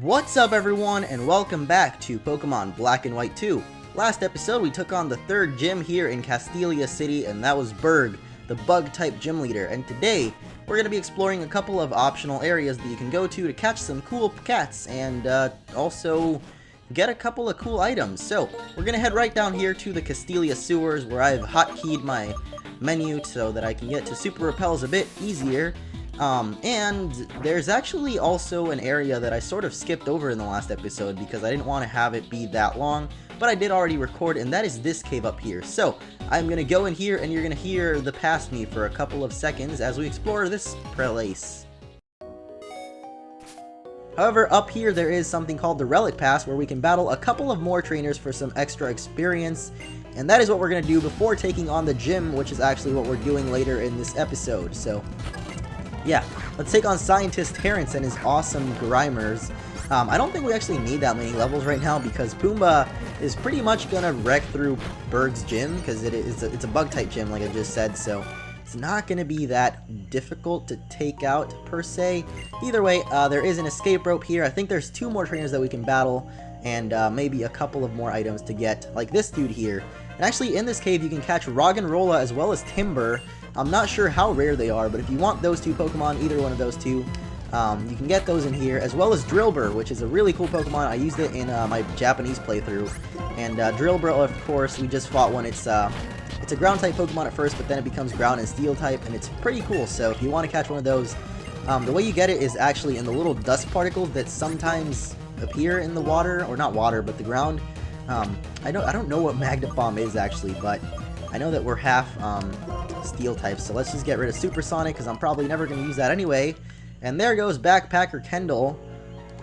What's up everyone, and welcome back to Pokemon Black and White 2. Last episode we took on the third gym here in Castelia City, and that was Berg, the bug-type gym leader. And today, we're going to be exploring a couple of optional areas that you can go to catch some cool cats, and also get a couple of cool items. So, we're going to head right down here to the Castelia sewers, where I've hotkeyed my menu so that I can get to Super Repels a bit easier. And there's actually also an area that I sort of skipped over in the last episode because I didn't want to have it be that long, but I did already record, and that is this cave up here. So, I'm going to go in here and you're going to hear the past me for a couple of seconds as we explore this place. However, up here there is something called the Relic Pass where we can battle a couple of more trainers for some extra experience, and that is what we're going to do before taking on the gym, which is actually what we're doing later in this episode. So, yeah, let's take on Scientist Terrence and his awesome Grimers. I don't think we actually need that many levels right now because Pumbaa is pretty much gonna wreck through Berg's gym because it's a bug-type gym like I just said, so it's not gonna be that difficult to take out per se. Either way, there is an escape rope here. I think there's 2 more trainers that we can battle and maybe a couple of more items to get, like this dude here. And actually in this cave you can catch Roggenrola as well as Timber. I'm not sure how rare they are, but if you want those 2 Pokemon, either one of those 2, you can get those in here, as well as Drillbur, which is a really cool Pokemon. I used it in my Japanese playthrough, and Drillbur, of course, we just fought one. It's a Ground-type Pokemon at first, but then it becomes Ground and Steel-type, and it's pretty cool. So if you want to catch one of those, the way you get it is actually in the little dust particles that sometimes appear in the water, or not water, but the ground. I don't know what Magnet Bomb is actually, but I know that we're half Steel types, so let's just get rid of Supersonic because I'm probably never going to use that anyway. And there goes Backpacker Kendall.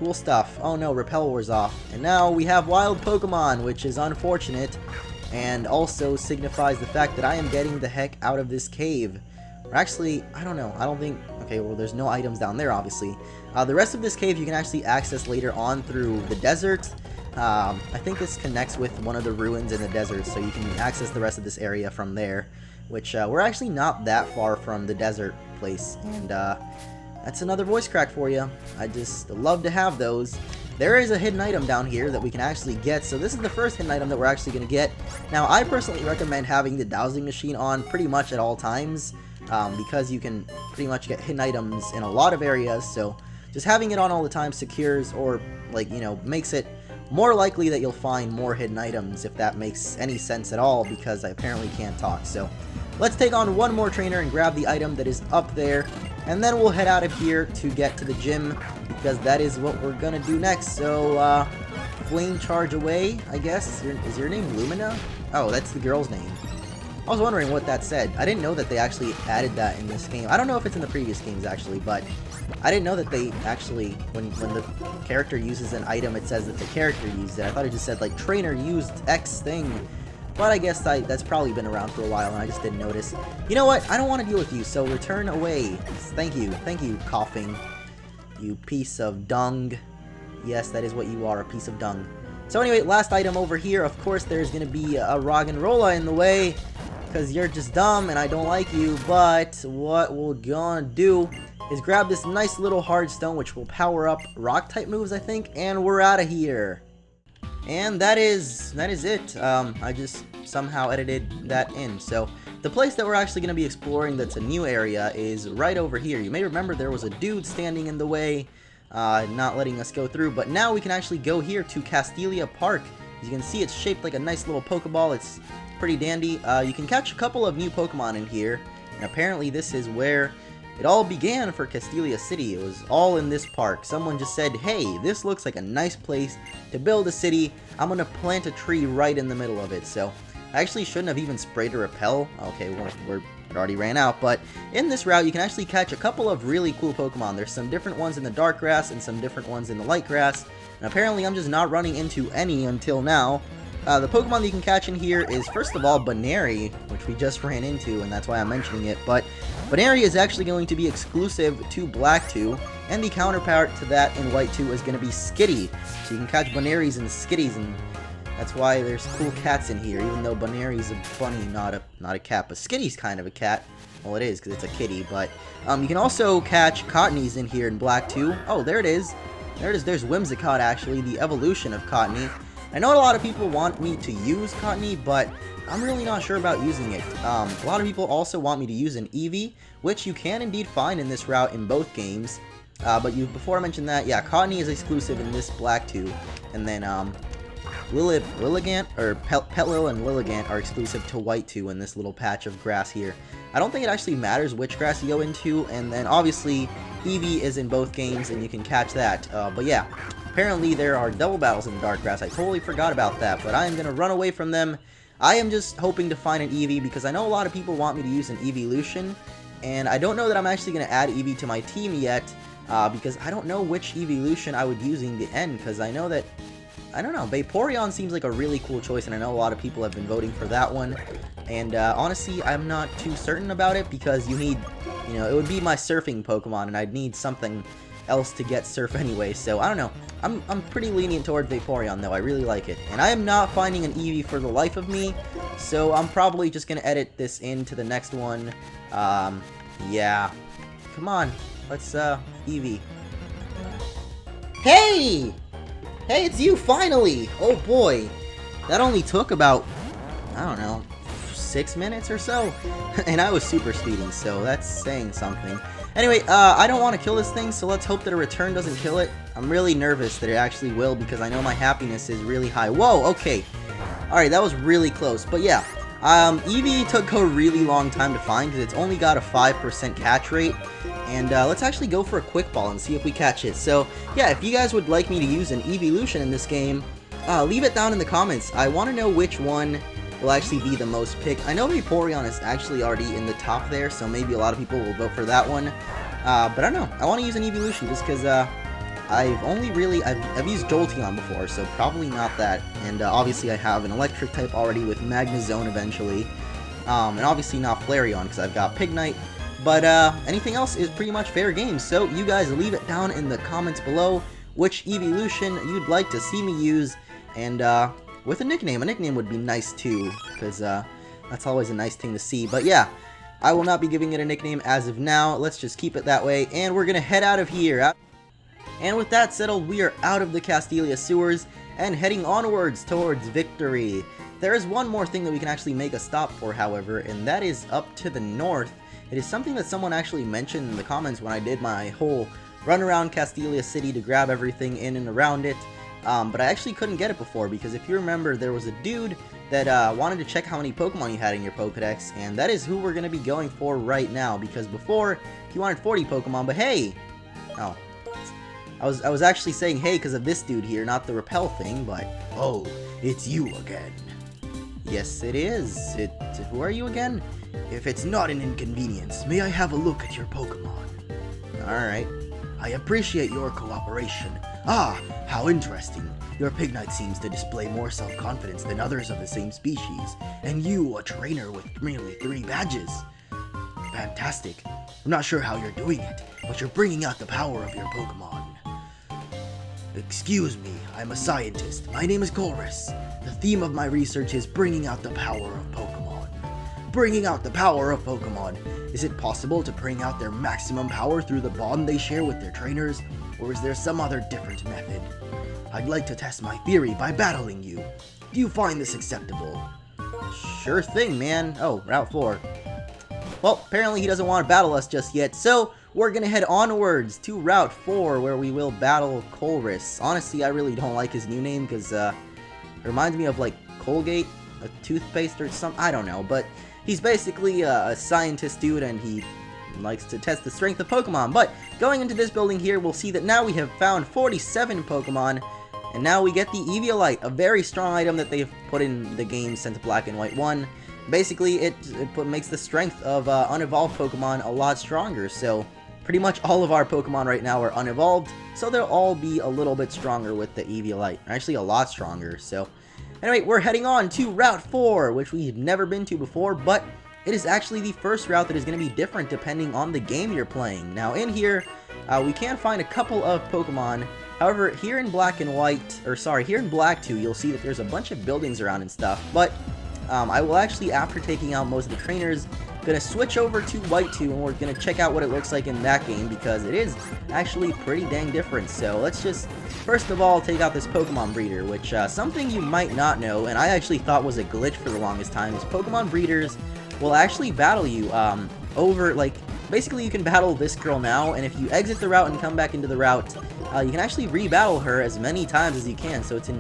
Cool stuff. Oh no, Repel War's off. And now we have Wild Pokemon, which is unfortunate and also signifies the fact that I am getting the heck out of this cave. Or actually, I don't know. I don't think... Okay, well, there's no items down there, obviously. The rest of this cave you can actually access later on through the desert. I think this connects with one of the ruins in the desert, so you can access the rest of this area from there, which we're actually not that far from the desert place, and that's another voice crack for you. I just love to have those. There is a hidden item down here that we can actually get, so this is the first hidden item that we're actually going to get. Now, I personally recommend having the dowsing machine on pretty much at all times, because you can pretty much get hidden items in a lot of areas, so just having it on all the time secures, or, like, you know, makes it more likely that you'll find more hidden items, if that makes any sense at all, because I apparently can't talk. So let's take on one more trainer and grab the item that is up there, and then we'll head out of here to get to the gym, because that is what we're gonna do next. So flame charge away, I guess. Is your name Lumina? Oh, that's the girl's name. I was wondering what that said. I didn't know that they actually added that in this game. I don't know if it's in the previous games actually, but I didn't know that they actually, when the character uses an item, it says that the character used it. I thought it just said, like, trainer used X thing. But I guess that's probably been around for a while, and I just didn't notice. You know what? I don't want to deal with you, so return away. Thank you, coughing. You piece of dung. Yes, that is what you are, a piece of dung. So anyway, last item over here. Of course, there's going to be a Roggenrola in the way, because you're just dumb, and I don't like you. But what we're gonna do is grab this nice little hard stone, which will power up rock type moves, I think, and we're out of here. And that is it. I just somehow edited that in. So the place that we're actually going to be exploring that's a new area is right over here. You may remember there was a dude standing in the way, not letting us go through, but now we can actually go here to Castelia Park. As you can see, it's shaped like a nice little Pokeball. It's pretty dandy. You can catch a couple of new Pokemon in here, and apparently this is where it all began for Castelia City. It was all in this park. Someone just said, hey, this looks like a nice place to build a city. I'm gonna plant a tree right in the middle of it. So I actually shouldn't have even sprayed a repel. Okay, it already ran out, but in this route you can actually catch a couple of really cool Pokemon. There's some different ones in the dark grass and some different ones in the light grass, and apparently I'm just not running into any until now. The Pokemon that you can catch in here is, first of all, Baneri, which we just ran into, and that's why I'm mentioning it, but Baneri is actually going to be exclusive to Black 2, and the counterpart to that in White 2 is going to be Skitty. So you can catch Baneris and Skitties, and that's why there's cool cats in here, even though Baneri's a bunny, not a cat, but Skitty's kind of a cat. Well, it is, because it's a kitty, but you can also catch Cottonies in here in Black 2. Oh, there it is. there it is. There's Whimsicott, actually, the evolution of Cottony. I know a lot of people want me to use Cottony, but I'm really not sure about using it. A lot of people also want me to use an Eevee, which you can indeed find in this route in both games. But before I mention that, yeah, Cottony is exclusive in this Black 2, and then Lilligant, or Petlil and Lilligant are exclusive to White 2 in this little patch of grass here. I don't think it actually matters which grass you go into, and then obviously Eevee is in both games and you can catch that. But yeah, apparently there are double battles in the dark grass. I totally forgot about that, but I am going to run away from them. I am just hoping to find an Eevee because I know a lot of people want me to use an Eeveelution, and I don't know that I'm actually going to add Eevee to my team yet, because I don't know which Eeveelution I would use in the end, because I know that, I don't know, Vaporeon seems like a really cool choice, and I know a lot of people have been voting for that one, and honestly, I'm not too certain about it, because you need, you know, it would be my surfing Pokemon, and I'd need something else to get Surf anyway, so I don't know. I'm pretty lenient toward Vaporeon, though. I really like it. And I am not finding an Eevee for the life of me, so I'm probably just going to edit this into the next one. Yeah. Come on. Let's, Eevee. Hey! Hey, it's you, finally! Oh, boy. That only took about, I don't know, 6 minutes or so? And I was super speeding, so that's saying something. Anyway, I don't want to kill this thing, so let's hope that a return doesn't kill it. I'm really nervous that it actually will, because I know my happiness is really high. Whoa, okay. Alright, that was really close. But yeah, Eevee took a really long time to find, because it's only got a 5% catch rate. And let's actually go for a quick ball and see if we catch it. So, yeah, if you guys would like me to use an Eeveelution in this game, leave it down in the comments. I want to know which one will actually be the most picked. I know Vaporeon is actually already in the top there, so maybe a lot of people will vote for that one. But I don't know. I want to use an Eeveelution just because I've used Jolteon before, so probably not that. And obviously I have an electric type already with Magnezone eventually. And obviously not Flareon because I've got Pignite. But anything else is pretty much fair game. So you guys leave it down in the comments below which Eeveelution you'd like to see me use. And with a nickname. A nickname would be nice too, because that's always a nice thing to see. But yeah, I will not be giving it a nickname as of now. Let's just keep it that way, and we're going to head out of here. And with that settled, we are out of the Castelia sewers and heading onwards towards victory. There is one more thing that we can actually make a stop for, however, and that is up to the north. It is something that someone actually mentioned in the comments when I did my whole run around Castelia City to grab everything in and around it. But I actually couldn't get it before, because if you remember, there was a dude that wanted to check how many Pokemon you had in your Pokedex, and that is who we're going to be going for right now, because before, he wanted 40 Pokemon, but hey! Oh. I was actually saying hey because of this dude here, not the repel thing, but oh, it's you again. Yes, it is. Who are you again? If it's not an inconvenience, may I have a look at your Pokemon? Alright. I appreciate your cooperation. Ah, how interesting. Your Pignite seems to display more self-confidence than others of the same species, and you, a trainer with merely 3 badges. Fantastic. I'm not sure how you're doing it, but you're bringing out the power of your Pokemon. Excuse me, I'm a scientist. My name is Colress. The theme of my research is bringing out the power of Pokemon. Bringing out the power of Pokemon. Is it possible to bring out their maximum power through the bond they share with their trainers, or is there some other different method? I'd like to test my theory by battling you. Do you find this acceptable? Sure thing, man. Oh, Route 4. Well, apparently he doesn't want to battle us just yet, so we're going to head onwards to Route 4, where we will battle Colress. Honestly, I really don't like his new name, because it reminds me of, like, Colgate, a toothpaste or something. I don't know, but he's basically a scientist dude, and he likes to test the strength of Pokemon. But going into this building here, we'll see that now we have found 47 Pokemon, and now we get the Eviolite, a very strong item that they've put in the game since Black and White 1. Basically, it makes the strength of unevolved Pokemon a lot stronger, so pretty much all of our Pokemon right now are unevolved, so they'll all be a little bit stronger with the Eviolite. Actually, a lot stronger, so anyway, we're heading on to Route 4, which we've never been to before, but it is actually the first route that is going to be different depending on the game you're playing. Now, in here, we can find a couple of Pokemon. However, here in Black and White, or sorry, here in Black 2, you'll see that there's a bunch of buildings around and stuff, but I will actually, after taking out most of the trainers, gonna switch over to White 2, and we're gonna check out what it looks like in that game, because it is actually pretty dang different. So let's just, first of all, take out this Pokemon breeder, which, something you might not know, and I actually thought was a glitch for the longest time, is Pokemon breeders will actually battle you, over, like, basically you can battle this girl now, and if you exit the route and come back into the route, you can actually re-battle her as many times as you can, so it's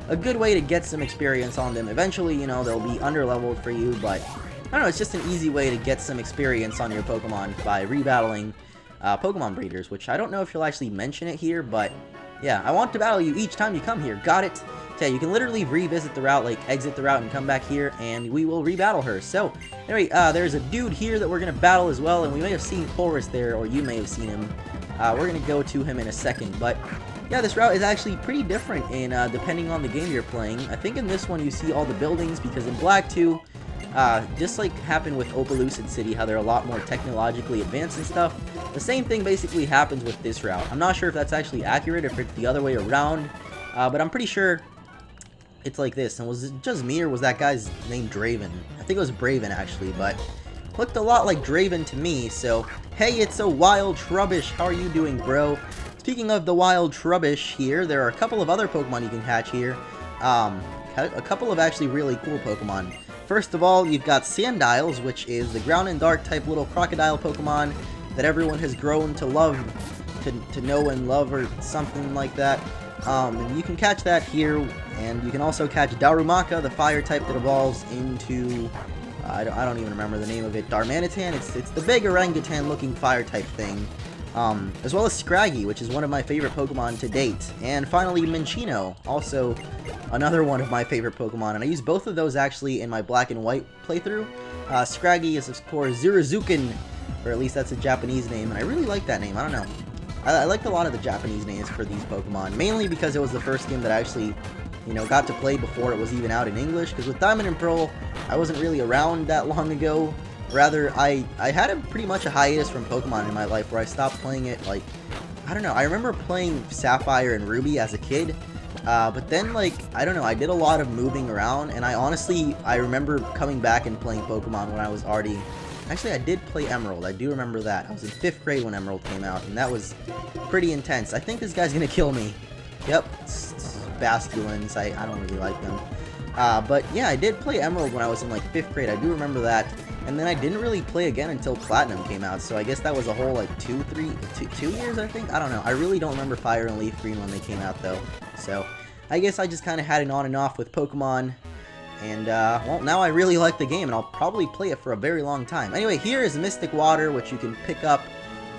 a good way to get some experience on them. Eventually, you know, they'll be under-leveled for you, but I don't know, it's just an easy way to get some experience on your Pokemon by rebattling Pokemon breeders, which I don't know if you'll actually mention it here, but yeah, I want to battle you each time you come here. Got it? Yeah, you can literally revisit the route, like exit the route and come back here, and we will rebattle her. So, anyway, there's a dude here that we're going to battle as well, and we may have seen Colress there, or you may have seen him. We're going to go to him in a second, but yeah, this route is actually pretty different in depending on the game you're playing. I think in this one you see all the buildings, because in Black 2, just like happened with Opalucid City, how they're a lot more technologically advanced and stuff, the same thing basically happens with this route. I'm not sure if that's actually accurate, if it's the other way around, but I'm pretty sure it's like this. And was it just me, or was that guy's name Draven? I think it was Braven, actually, but looked a lot like Draven to me. So, hey, it's a Wild Trubbish. How are you doing, bro? Speaking of the Wild Trubbish here, there are a couple of other Pokemon you can catch here. A couple of actually really cool Pokemon. First of all, you've got Sandiles, which is the ground and dark type little crocodile Pokemon that everyone has grown to love, to know and love, or something like that. And you can catch that here, and you can also catch Darumaka, the fire type that evolves into, I don't even remember the name of it, Darmanitan. It's the big orangutan looking fire type thing. As well as Scraggy, which is one of my favorite Pokemon to date. And finally, Minccino, also another one of my favorite Pokemon, and I use both of those actually in my Black and White playthrough. Scraggy is, of course, Zurazukin, or at least that's a Japanese name, and I really like that name. I don't know. I liked a lot of the Japanese names for these Pokemon, mainly because it was the first game that I actually, you know, got to play before it was even out in English, because with Diamond and Pearl, I wasn't really around that long ago. Rather, I had pretty much a hiatus from Pokemon in my life where I stopped playing it, like, I don't know, I remember playing Sapphire and Ruby as a kid, but then, like, I don't know, I did a lot of moving around, and I remember coming back and playing Pokemon when I was already, actually, I did play Emerald, I do remember that. I was in 5th grade when Emerald came out, and that was pretty intense. I think this guy's gonna kill me. Yep, Basculins, I don't really like them. But yeah, I did play Emerald when I was in, like, 5th grade, I do remember that. And then I didn't really play again until Platinum came out, so I guess that was a whole, like, 2 years, I think? I don't know. I really don't remember Fire and Leaf Green when they came out, though. So, I guess I just kind of had it on and off with Pokemon. And, well, now I really like the game, and I'll probably play it for a very long time. Anyway, here is Mystic Water, which you can pick up.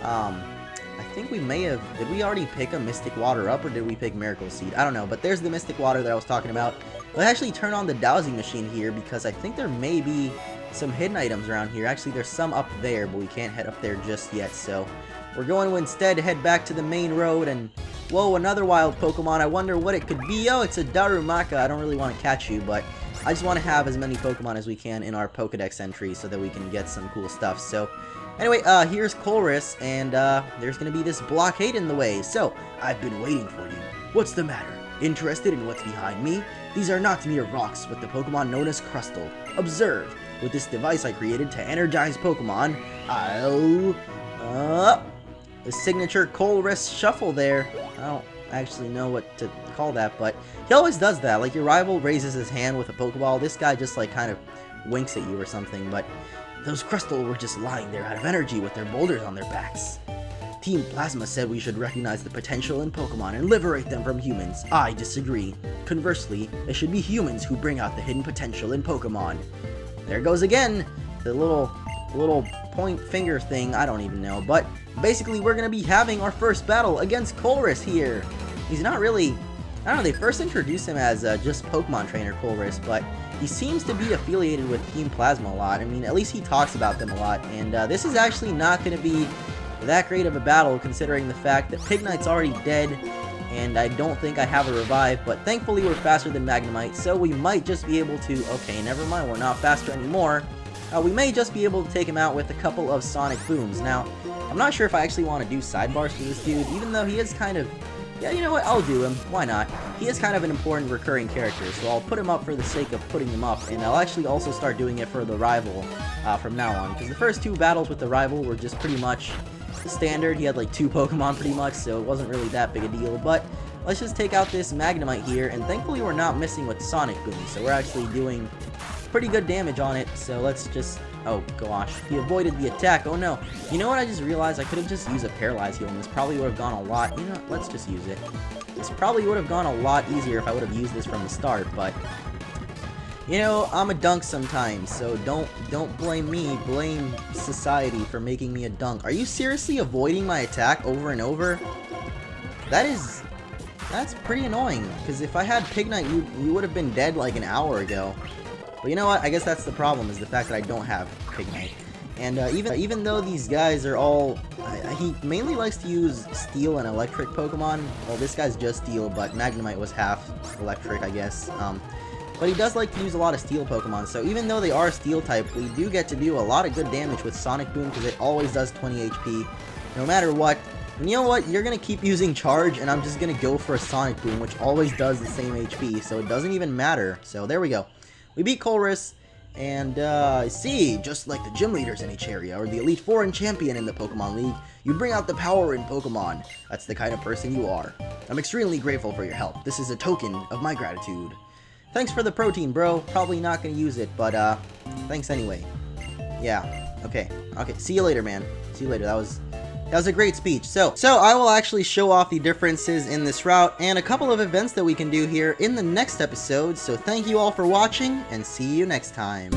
I think we may have... Did we already pick a Mystic Water up, or did we pick Miracle Seed? I don't know, but there's the Mystic Water that I was talking about. Let's actually turn on the dowsing machine here, because I think there may be some hidden items around here. Actually, there's some up there, but we can't head up there just yet, so we're going to instead head back to the main road. And whoa, another wild Pokemon. I wonder what it could be. Oh, it's a Darumaka. I don't really want to catch you, but I just want to have as many Pokemon as we can in our Pokedex entry so that we can get some cool stuff. So anyway, here's Colress, and there's gonna be this blockade in the way. So I've been waiting for you. What's the matter? Interested in what's behind me? These are not mere rocks, but the Pokemon known as Crustle. Observe. With this device I created to energize Pokemon, I'll... the signature Colress shuffle there. I don't actually know what to call that, but he always does that. Like, your rival raises his hand with a Pokeball, this guy just, like, kind of winks at you or something, but those Crustle were just lying there out of energy with their boulders on their backs. Team Plasma said we should recognize the potential in Pokemon and liberate them from humans. I disagree. Conversely, it should be humans who bring out the hidden potential in Pokemon. There goes again, the little point finger thing, I don't even know, but basically we're going to be having our first battle against Colress here. He's not really, I don't know, they first introduced him as just Pokemon trainer Colress, but he seems to be affiliated with Team Plasma a lot. I mean, at least he talks about them a lot, and this is actually not going to be that great of a battle considering the fact that Pignite's already dead, and I don't think I have a revive, but thankfully we're faster than Magnemite, so we might just be able to... Okay, never mind, we're not faster anymore. We may just be able to take him out with a couple of Sonic Booms. Now, I'm not sure if I actually want to do sidebars for this dude, even though he is kind of Yeah, you know what? I'll do him. Why not? He is kind of an important recurring character, so I'll put him up for the sake of putting him up, and I'll actually also start doing it for the rival from now on, because the first 2 battles with the rival were just pretty much standard. He had like 2 Pokemon pretty much, so it wasn't really that big a deal, but let's just take out this Magnemite here, and thankfully we're not missing with Sonic Boom, so we're actually doing pretty good damage on it, so let's just... Oh gosh, he avoided the attack. Oh no. You know what I just realized? I could have just used a Paralyze Heal, and this probably would have gone a lot... You know what? Let's just use it. This probably would have gone a lot easier if I would have used this from the start, but... You know, I'm a dunk sometimes, so don't blame me, blame society for making me a dunk. Are you seriously avoiding my attack over and over? That's pretty annoying, because if I had Pignite, you would have been dead like an hour ago. But you know what? I guess that's the problem, is the fact that I don't have Pignite. And even though these guys are all... he mainly likes to use Steel and Electric Pokemon. Well, this guy's just Steel, but Magnemite was half Electric, I guess. But he does like to use a lot of Steel Pokemon, so even though they are Steel type, we do get to do a lot of good damage with Sonic Boom, because it always does 20 HP, no matter what. And you know what? You're going to keep using Charge, and I'm just going to go for a Sonic Boom, which always does the same HP, so it doesn't even matter. So there we go. We beat Colress, and see, just like the gym leaders in each area, or the Elite Foreign Champion in the Pokemon League, you bring out the power in Pokemon. That's the kind of person you are. I'm extremely grateful for your help. This is a token of my gratitude. Thanks for the protein, bro. Probably not gonna use it, but thanks anyway. Yeah. Okay. See you later, man. See you later. That was a great speech. So I will actually show off the differences in this route and a couple of events that we can do here in the next episode. So thank you all for watching, and see you next time.